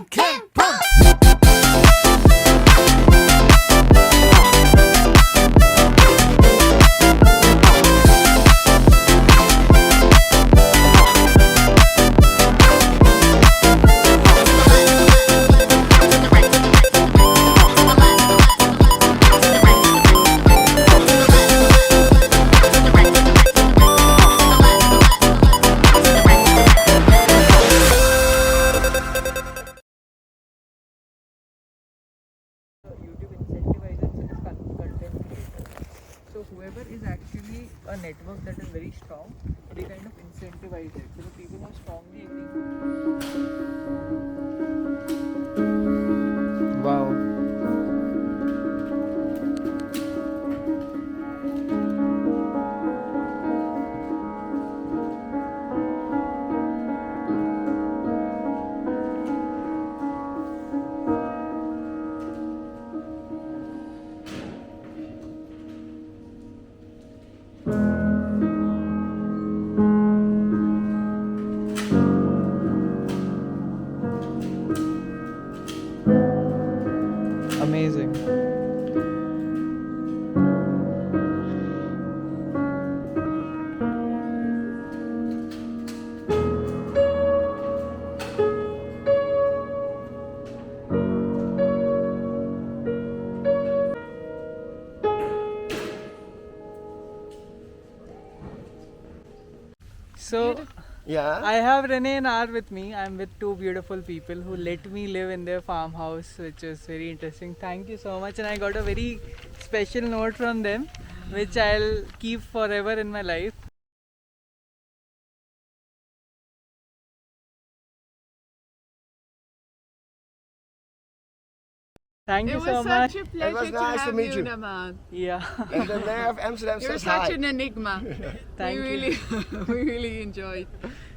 King Boom. YouTube incentivizes its content creators. So whoever is actually a network that is very strong, they kind of incentivize it. So the people who are strongly agree. Wow. Amazing. So Yeah. I have Renee and R with me. I'm with two beautiful people who let me live in their farmhouse, which is very interesting. Thank you so much. And I got a very special note from them, which I'll keep forever in my life. Thank you so much. It was such a pleasure was nice to have meet you, you. Naman. Yeah. And the mayor of Amsterdam You're says such hi. an enigma. Thank we you. really, we really enjoyed.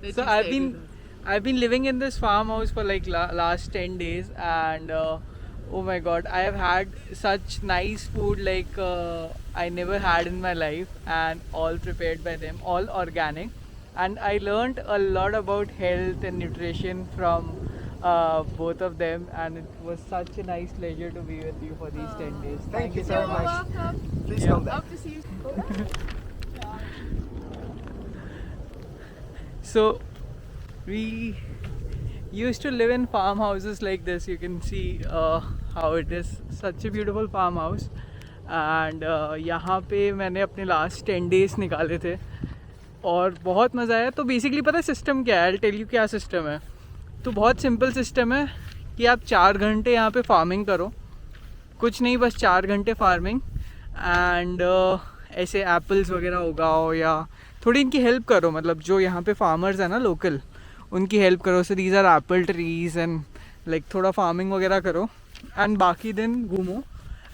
That So you I've stayed been with us. I've been living in this farmhouse for like last 10 days, and oh my god, I have had such nice food like I never had in my life, and all prepared by them, all organic. And I learned a lot about health and nutrition from both of them, and it was such a nice pleasure to be with you for these 10 days. Thank you so very You're much. welcome. Please Yeah. come back. Hope to see you. So we used to live in farmhouses like this. You can see how it is such a beautiful farmhouse. And यहाँ पे मैंने अपने last 10 days निकाले थे और बहुत मज़ा आया. तो बेसिकली पता है सिस्टम क्या है? I'll tell you क्या सिस्टम है. तो बहुत सिंपल सिस्टम है कि आप 4 घंटे यहाँ पे फार्मिंग करो, कुछ नहीं, बस 4 घंटे फार्मिंग. एंड ऐसे एप्पल्स वगैरह उगाओ या थोड़ी इनकी हेल्प करो, मतलब जो यहाँ पे फार्मर्स है ना लोकल, उनकी हेल्प करो. So these are apple trees and like थोड़ा फार्मिंग वगैरह करो एंड बाकी दिन घूमो.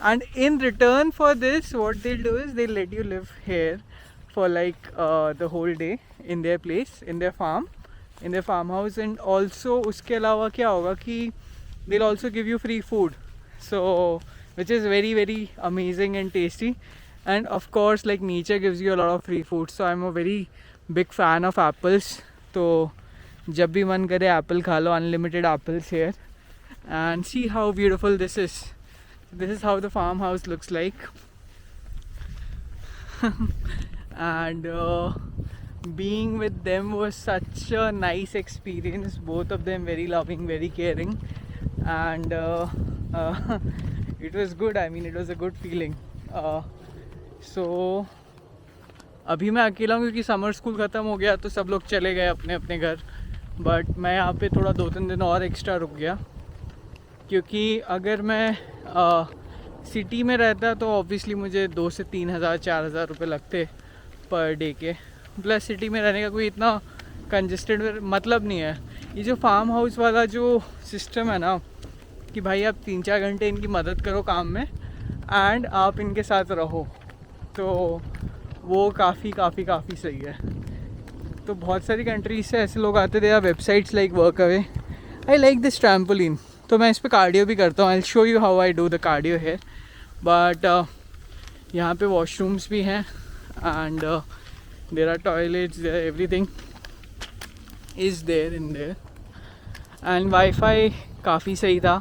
And in return for this what they do is they let you live here for like the whole day in their place, in their farm, in their farm house. And also उसके अलावा क्या होगा कि they will also give you free food, so which is very very amazing and tasty. And of course like nature gives you a lot of free food, so I'm a very big fan of apples. तो जब भी मन करे Apple खा लो, unlimited apples here. And see how beautiful this is. This is how the farmhouse looks like. And being with them was such a nice experience. Both of them very loving, very caring. And it was good. I mean, it was a good feeling. So अभी मैं अकेला हूँ क्योंकि summer school ख़त्म हो गया, तो सब लोग चले गए अपने अपने घर. बट मैं यहाँ पे थोड़ा 2-3 दिन और एक्स्ट्रा रुक गया, क्योंकि अगर मैं सिटी में रहता तो ऑब्वियसली मुझे 2 से 3 हज़ार 4 हज़ार रुपये लगते पर डे के. प्लस सिटी में रहने का कोई इतना कंजेस्टेड मतलब नहीं है. ये जो फार्म हाउस वाला जो सिस्टम है ना, कि भाई आप 3-4 घंटे इनकी मदद करो काम में एंड आप इनके साथ रहो, तो वो काफ़ी सही है. तो बहुत सारी कंट्रीज से ऐसे लोग आते थे, websites like Workaway. I like this trampoline. तो मैं इस पर कार्डियो भी करता हूँ. I show you how I do the cardio है. बट यहाँ पे वॉशरूम्स भी हैं and there are toilets, everything is there in there. And wifi काफ़ी सही था.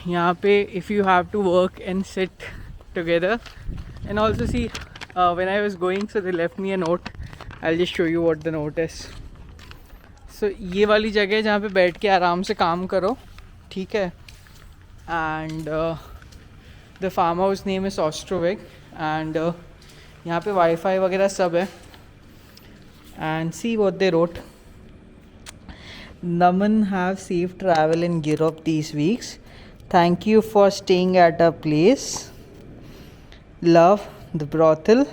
यहाँ पे if you have to work and sit together and also see when I was going, so they left me a note. I'll just show you what the note is. So ये वाली जगह है जहाँ पे बैठ के आराम से काम करो, ठीक है. And the farm house name is Ostrovik and यहाँ पे वाईफाई वगैरह सब है. And see what they wrote. Naman have safe travel in Europe these weeks. Thank you for staying at our place. Love, the brothel,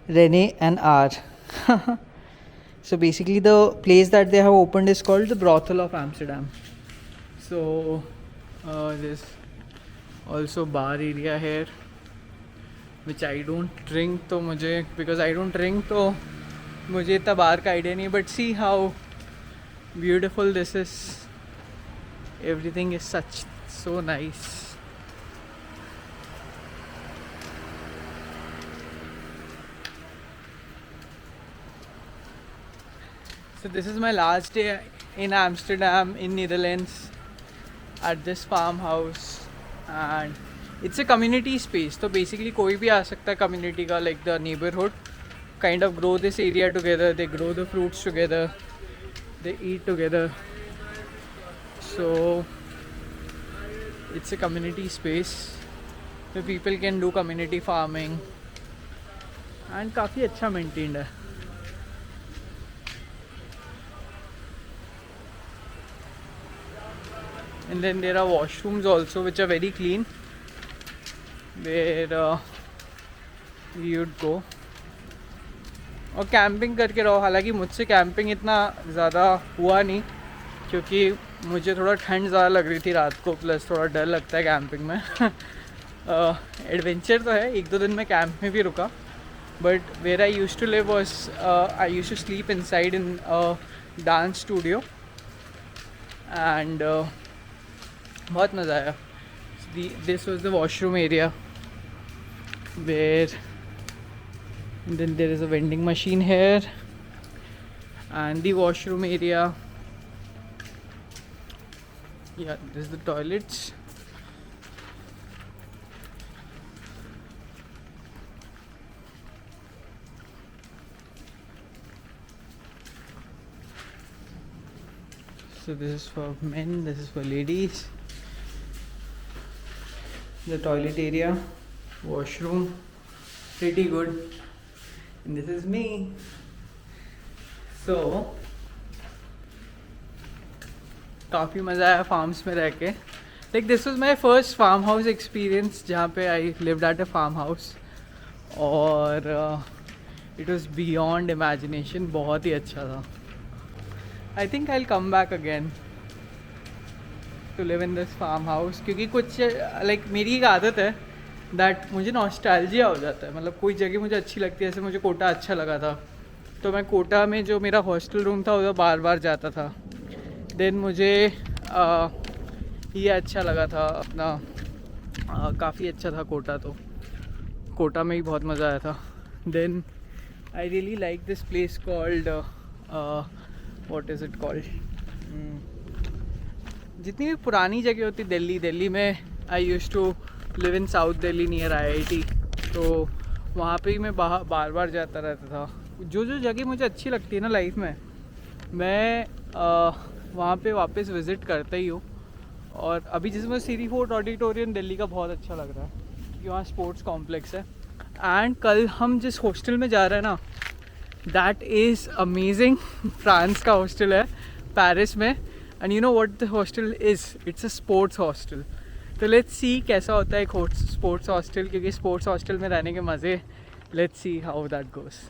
Rene and R. So basically the place that they have opened is called the Brothel of Amsterdam. So there's also bar area here, which I don't drink, तो मुझे because I don't drink तो मुझे इतना बार का idea नहीं. But see how beautiful this is. Everything is so nice. So this is my last day in Amsterdam in Netherlands at this farmhouse and it's a community space. So basically कोई भी आ सकता है community का, like the neighborhood kind of grow this area together. They grow the fruits together. They eat together. So it's a community space where people can do community farming and काफ़ी अच्छा maintained है. And then there are washrooms also which are very clean where you would go. और camping करके रहो. हालांकि मुझसे camping इतना ज़्यादा हुआ नहीं क्योंकि मुझे थोड़ा ठंड ज़्यादा लग रही थी रात को, प्लस थोड़ा डर लगता है कैंपिंग में. एडवेंचर तो है, 1-2 दिन में कैंप में भी रुका. But where I used to live was I used to sleep inside in dance studio and बहुत मज़ा आया. This was the washroom area where then there is a vending machine here and the washroom area. Yeah, this is the toilets. So this is for men, this is for ladies. The toilet area, washroom, pretty good. And this is me. So काफ़ी मज़ा आया farms में रह के. Like this was my first farm house experience जहाँ पे I lived at a farm house और it was beyond imagination. बहुत ही अच्छा था. I think I will come back again to live in this farm house क्योंकि कुछ like मेरी एक आदत है दैट मुझे नॉस्टैल्जिया हो जाता है. मतलब कोई जगह मुझे अच्छी लगती है, जैसे मुझे कोटा अच्छा लगा था तो मैं कोटा में जो मेरा हॉस्टल रूम था उधर बार बार जाता था. देन मुझे ये अच्छा लगा था अपना, काफ़ी अच्छा था कोटा, तो कोटा में ही बहुत मज़ा आया था. Then I really like this place called what is it called. जितनी भी पुरानी जगह होती दिल्ली में, I used to live in south Delhi near IIT, तो वहाँ पे ही मैं बार बार जाता रहता था. जो जगह मुझे अच्छी लगती है ना लाइफ में, मैं वहाँ पे वापस विज़िट करता ही हूँ. और अभी जैसे मुझे सीरी फोर्ट ऑडिटोरियम दिल्ली का बहुत अच्छा लग रहा है क्योंकि वहाँ स्पोर्ट्स कॉम्प्लेक्स है. एंड कल हम जिस हॉस्टल में जा रहे हैं ना, दैट इज़ अमेजिंग. फ्रांस का हॉस्टल है पेरिस में. And you know what the hostel is, it's a sports hostel. तो लेट्स सी कैसा होता है एक स्पोर्ट्स हॉस्टल, क्योंकि स्पोर्ट्स हॉस्टल में रहने के मज़े. Let's see how that goes.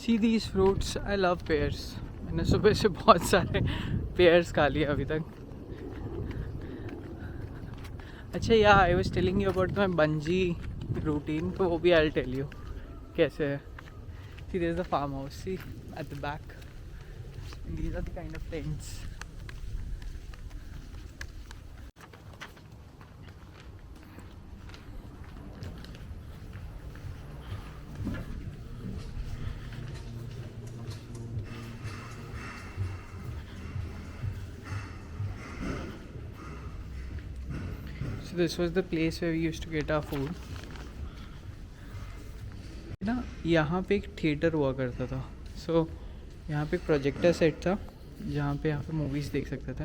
See these fruits, I love pairs. मैंने सुबह से बहुत सारे पेयर्स खा लिए अभी तक. अच्छा या I was telling you about my bungee routine, तो वो भी आई विल टेल यू कैसे है. See there is the farm house, see at the back. These are the kind of tents. So this was the place where we used to get our food. ना यहाँ पे एक theatre हुआ करता था. So यहाँ पे एक प्रोजेक्टर सेट था जहाँ पे यहाँ पे मूवीज़ देख सकते थे.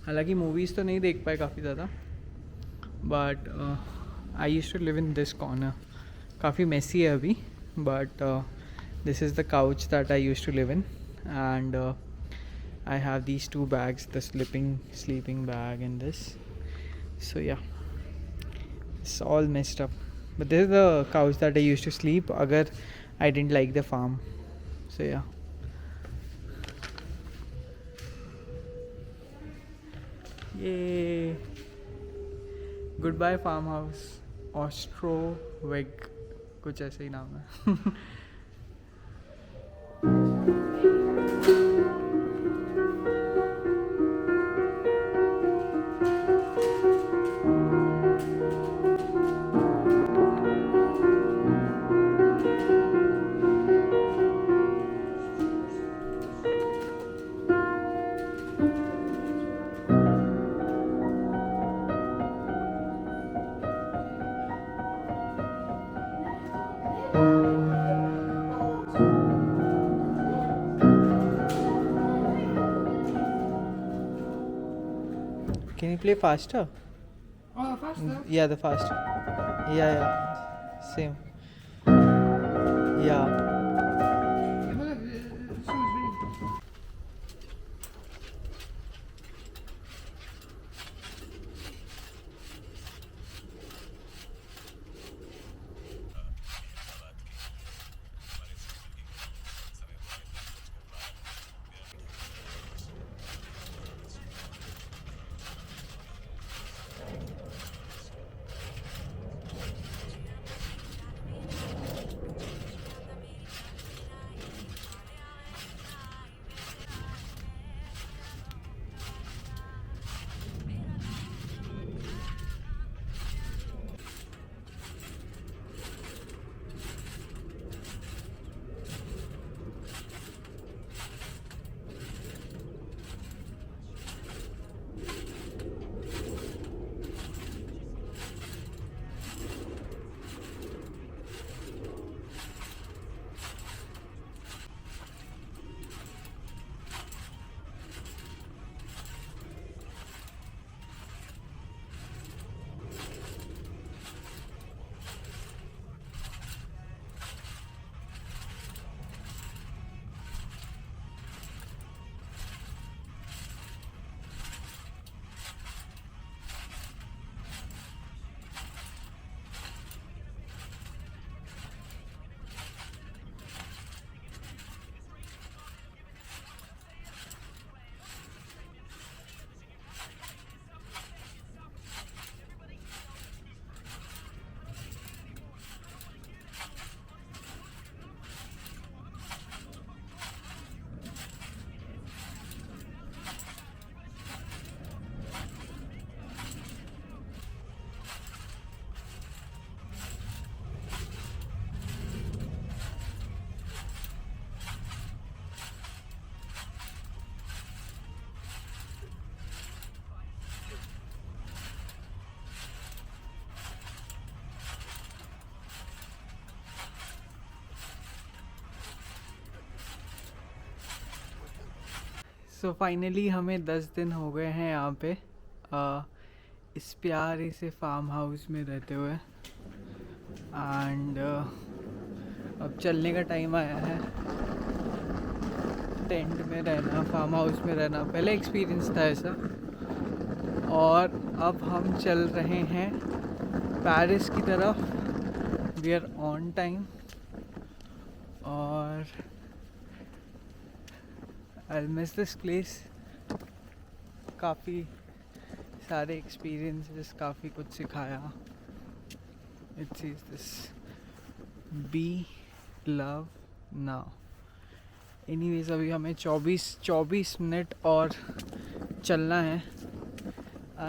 हालांकि मूवीज़ तो नहीं देख पाए काफ़ी ज़्यादा, but I used to live in this corner. काफ़ी मेसी है अभी, but this is the couch that I used to live in. And I have these two bags, the sleeping bag and this. So yeah, it's all messed up. But this is the couch that I used to sleep agar I didn't like the farm. So yeah. Yay. Goodbye farmhouse. Ostroweg. कुछ ऐसे ही नाम है. Can you play faster? Oh, faster. Yeah, the faster. Yeah. Same. Yeah. So finally हमें 10 दिन हो गए हैं यहाँ पे इस प्यारे से फार्म हाउस में रहते हुए. एंड अब चलने का टाइम आया है. टेंट में रहना, फार्म हाउस में रहना पहले एक्सपीरियंस था ऐसा. और अब हम चल रहे हैं पेरिस की तरफ. We are on time. और I'll miss this place. काफ़ी सारे एक्सपीरियंसेस, काफ़ी कुछ सिखाया. It says this: be love now. Anyways, अभी हमें 24 मिनट और चलना है.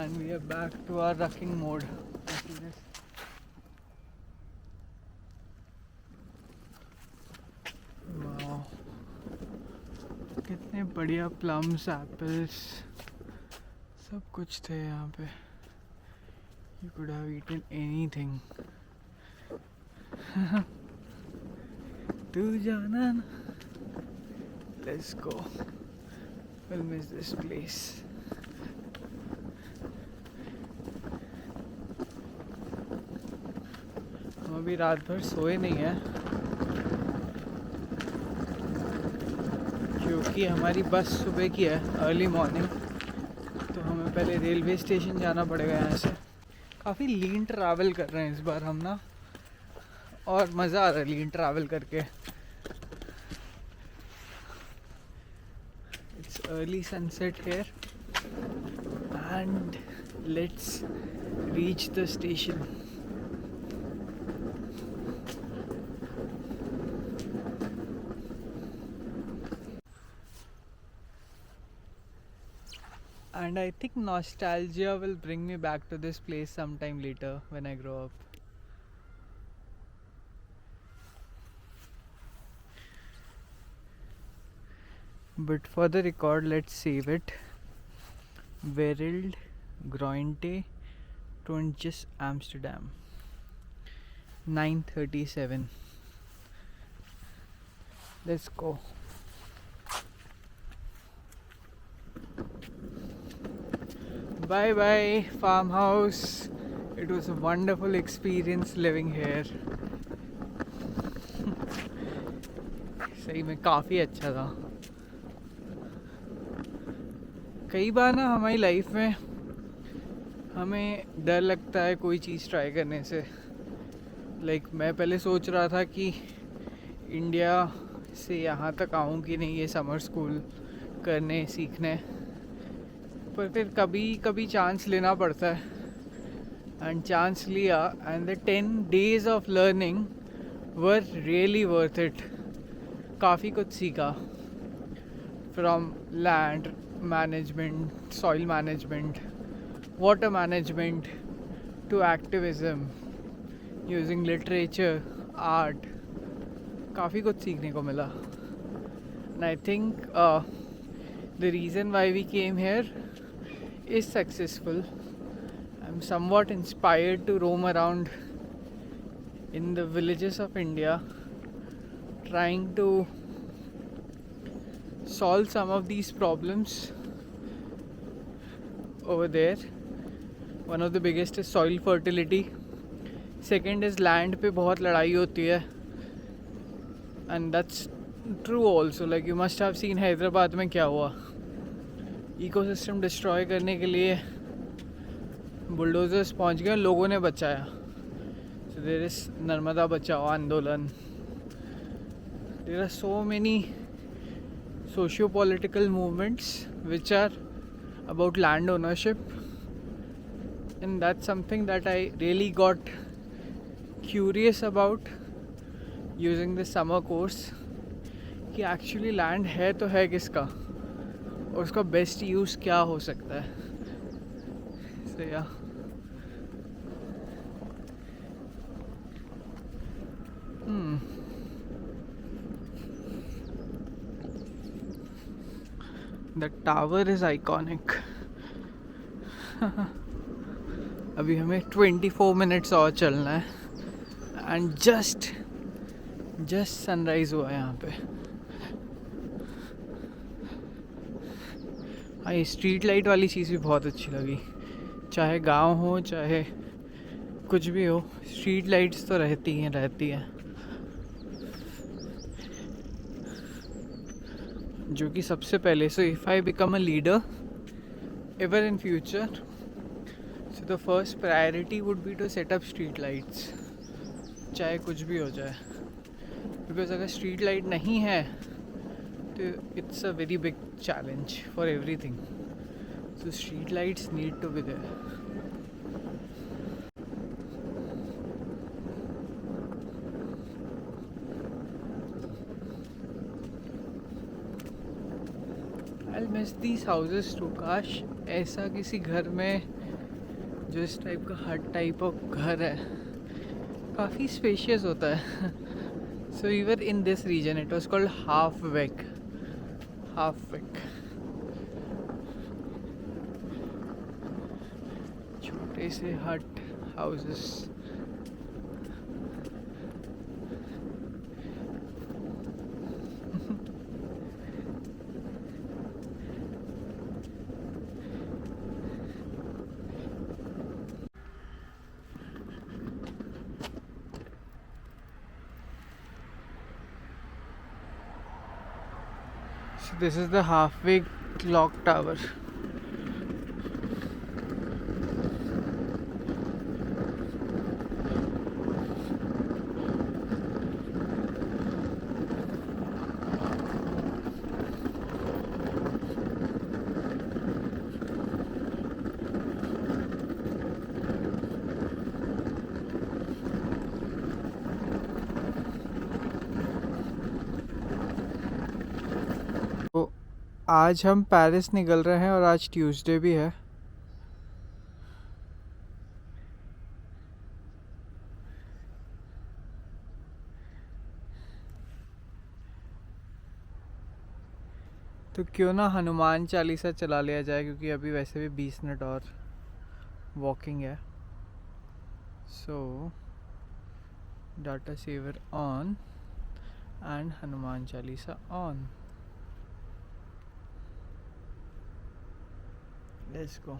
And we are back to our rocking mode. Wow. कितने बढ़िया प्लम्स, एप्पल्स सब कुछ थे यहाँ पे. You could have eaten anything. Tu jana na. Let's go. We'll miss this place. हम अभी रात भर सोए नहीं हैं क्योंकि हमारी बस सुबह की है, अर्ली मॉर्निंग, तो हमें पहले रेलवे स्टेशन जाना पड़ेगा यहाँ से. काफ़ी लीन ट्रैवल कर रहे हैं इस बार हम ना, और मज़ा आ रहा है लीन ट्रैवल करके. It's early sunset here and let's reach the station. And I think nostalgia will bring me back to this place sometime later when I grow up. But for the record, let's save it. Wereld Groente Tontjes Amsterdam 9:37. Let's go. Bye bye farmhouse. It was a wonderful experience living here. सही में काफ़ी अच्छा था. कई बार ना हमारी life में हमें डर लगता है कोई चीज़ ट्राई करने से. लाइक मैं पहले सोच रहा था कि इंडिया से यहाँ तक आऊँ कि नहीं ये समर स्कूल करने सीखने, पर फिर कभी कभी चांस लेना पड़ता है. एंड चांस लिया and the 10 days of learning were really worth it. काफ़ी कुछ सीखा, from land management, soil management, water management to activism, using literature, art. काफ़ी कुछ सीखने को मिला. And I think the reason why we came here is successful. I'm somewhat inspired to roam around in the villages of India, trying to solve some of these problems over there. One of the biggest is soil fertility. Second is land पे बहुत लड़ाई होती है, and that's true also. Like you must have seen Hyderabad में क्या हुआ. Ecosystem destroy करने के लिए बुलडोजर्स पहुंच गए, लोगों ने बचाया. So there is Narmada Bachao Andolan. There are so many socio political movements which are about land ownership, and that's something that I really got curious about using this summer course, कि actually land है तो है किसका और उसका बेस्ट यूज़ क्या हो सकता है. So yeah. The tower is iconic. अभी हमें 24 minutes और चलना है एंड जस्ट सनराइज हुआ है यहाँ पे. हाँ, ये स्ट्रीट लाइट वाली चीज़ भी बहुत अच्छी लगी. चाहे गांव हो चाहे कुछ भी हो, स्ट्रीट लाइट्स तो रहती हैं. जो कि सबसे पहले, so if I become a leader ever in future, so the first priority would be to set up street lights, चाहे कुछ भी हो जाए. बिकॉज अगर स्ट्रीट लाइट नहीं है तो it's a very big challenge for everything. So street lights need to be there. I'll miss these houses too. काश ऐसा किसी घर में जो इस टाइप का हट टाइप ऑफ घर है, काफ़ी स्पेशियस होता है. So we were in this region. It was called Halfweg. छोटे से हट houses. So this is the halfway clock tower. तो आज हम पेरिस निकल रहे हैं और आज ट्यूसडे भी है. तो क्यों ना हनुमान चालीसा चला लिया जाए, क्योंकि अभी वैसे भी 20 मिनट और वॉकिंग है. So data saver on and Hanuman Chalisa on. Let's go.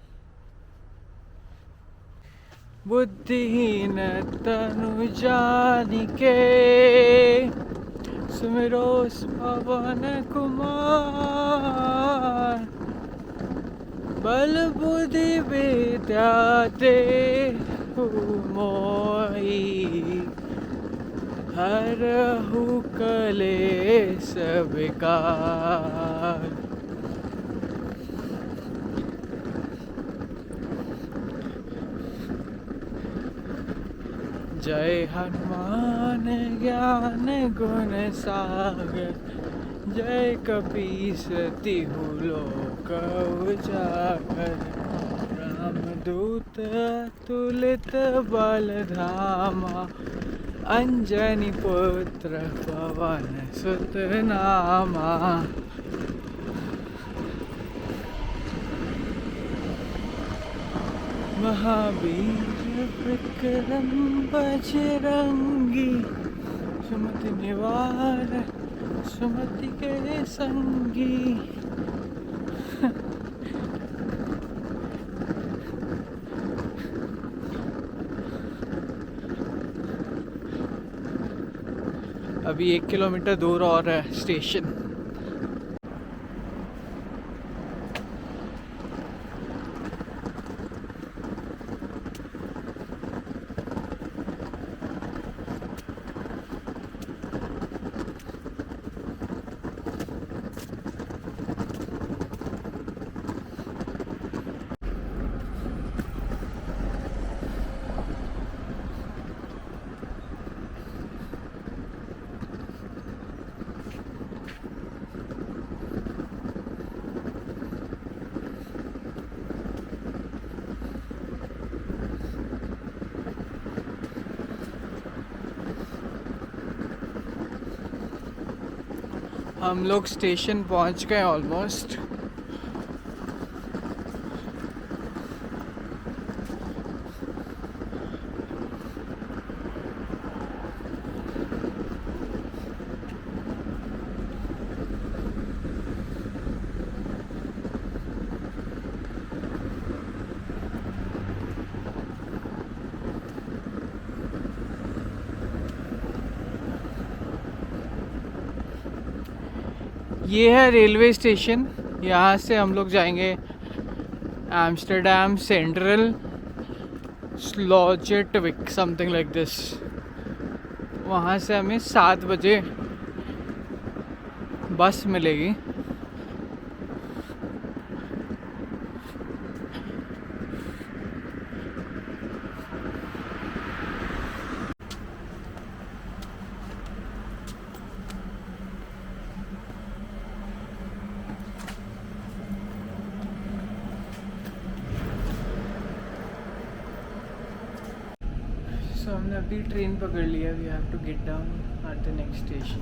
बुद्धिहीन तनु जानिके सुमिरो पवन कुमार. बल बुद्धि विद्या देहु मोहि हरहु कलेश विकार. जय हनुमान ज्ञान गुण सागर. जय कपीस तिहु लोक उजागर. रामदूत अतुलित बल धामा. अंजनी पुत्र पवन सुत नामा. महावीर विक्रम बजरंगी. सुमति निवार सुमति के संगी. अभी 1 किलोमीटर दूर और है स्टेशन. हम लोग स्टेशन पहुंच गए ऑलमोस्ट. ये है रेलवे स्टेशन. यहाँ से हम लोग जाएंगे Amsterdam Central Sloterdijk something like this. वहाँ से हमें 7 बजे बस मिलेगी. सो हमने अभी ट्रेन पकड़ लिया. We have to get down at the next station.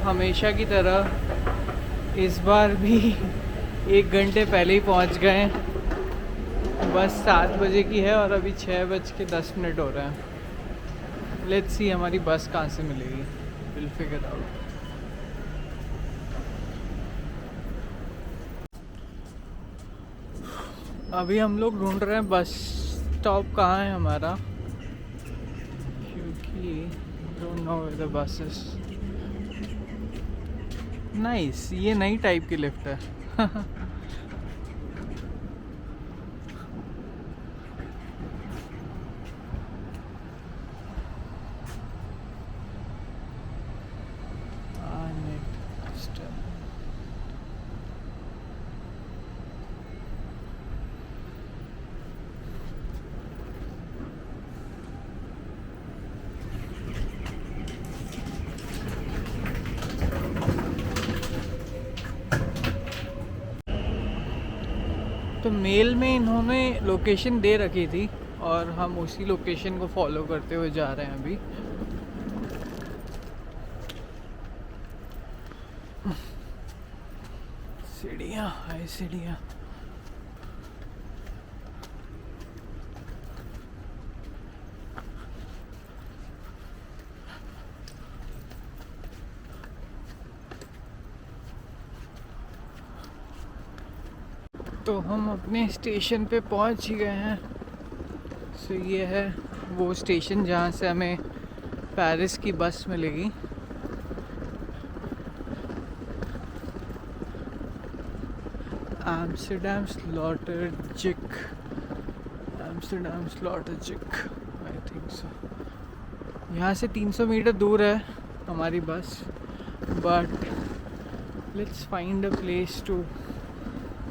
हमेशा की तरह इस बार भी 1 घंटे पहले ही पहुंच गए। बस 7 बजे की है और अभी 6:10 हो रहे हैं। लेट्स सी हमारी बस कहाँ से मिलेगी, विल फिगर आउट। अभी हम लोग ढूंढ रहे हैं बस स्टॉप कहाँ है हमारा, क्योंकि don't know where the bus is. Nice, ये नई टाइप की लिफ्ट है। तो मेल में इन्होंने लोकेशन दे रखी थी और हम उसी लोकेशन को फॉलो करते हुए जा रहे हैं अभी। सीढ़ियाँ, हाय सीढ़ियाँ। तो हम अपने स्टेशन पे पहुंच ही गए हैं। सो ये है वो स्टेशन जहाँ से हमें पेरिस की बस मिलेगी। Amsterdam Sloterdijk, Amsterdam Sloterdijk, I think so. यहाँ से 300 मीटर दूर है हमारी bus, but let's find a place to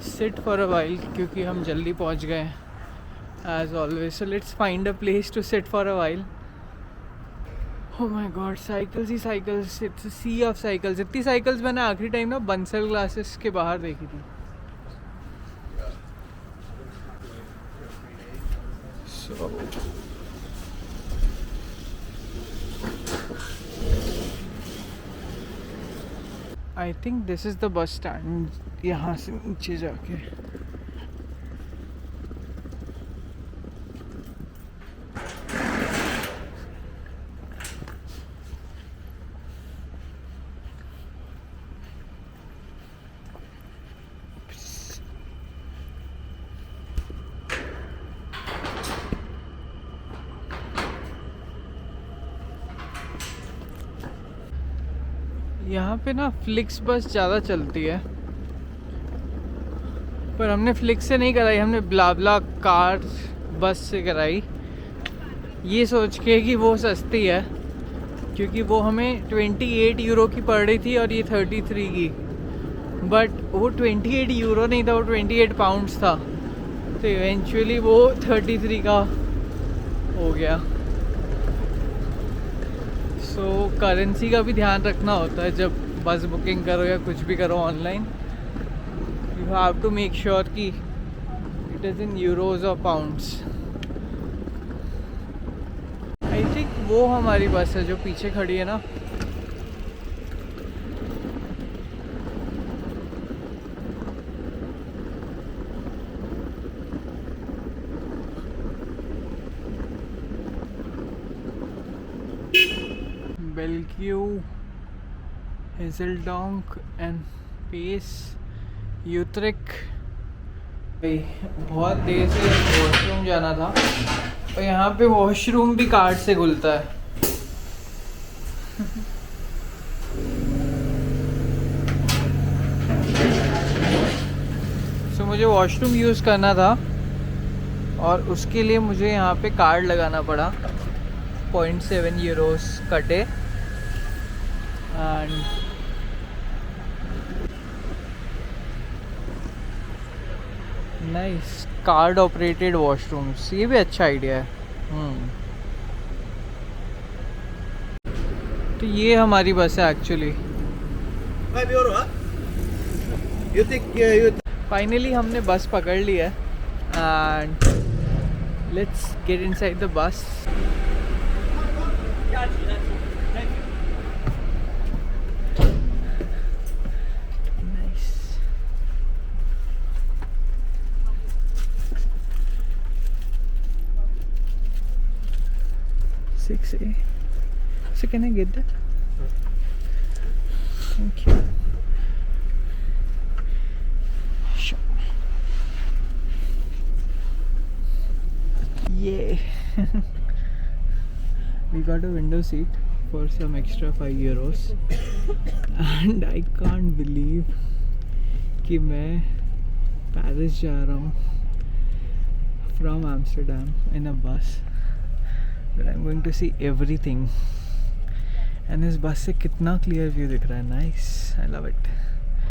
sit for a while क्योंकि हम जल्दी पहुंच गए as always, so let's find a place to sit for a while. Oh my god, cycles he cycles, it's a sea of cycles। इतनी cycles मैंने आखिरी time ना Bansal glasses के बाहर देखी थी। So I think this is the bus stand, यहाँ से नीचे जाके। यहाँ पे ना फ्लिक्स बस ज़्यादा चलती है, पर हमने फ्लिक्स से नहीं कराई, हमने ब्लाब्ला कार बस से कराई, ये सोच के कि वो सस्ती है, क्योंकि वो हमें 28 यूरो की पड़ रही थी और ये 33 की। बट वो 28 यूरो नहीं था, वो 28 पाउंड्स था, तो इवेंचुअली वो 33 का हो गया। सो करेंसी का भी ध्यान रखना होता है जब बस बुकिंग करो या कुछ भी करो online. You have to make sure कि इट इज़ इन यूरोज और पाउंड्स। आई थिंक वो हमारी बस है जो पीछे खड़ी है ना। बेल्ग्यू, हेजलडोंक एंड पेस, यूट्रिक। बहुत देर से वॉशरूम जाना था और यहाँ पे वॉशरूम भी कार्ड से खुलता है। सो मुझे वॉशरूम यूज़ करना था और उसके लिए मुझे यहाँ पे कार्ड लगाना पड़ा। 0.7 यूरोस कटे and nice card operated washrooms, ये भी अच्छा आइडिया है। तो ये हमारी बस है एक्चुअली। फाइनली हमने बस पकड़ ली है and let's get inside the bus. 6A. So can I get that? Thank you. Sure. Yay! We got a window seat for some extra €5 and I can't believe कि मैं Paris जा रहा हूँ from Amsterdam in a bus, but I'm going to see everything and इस बस से कितना clear view दिख रहा है. Nice, I love it.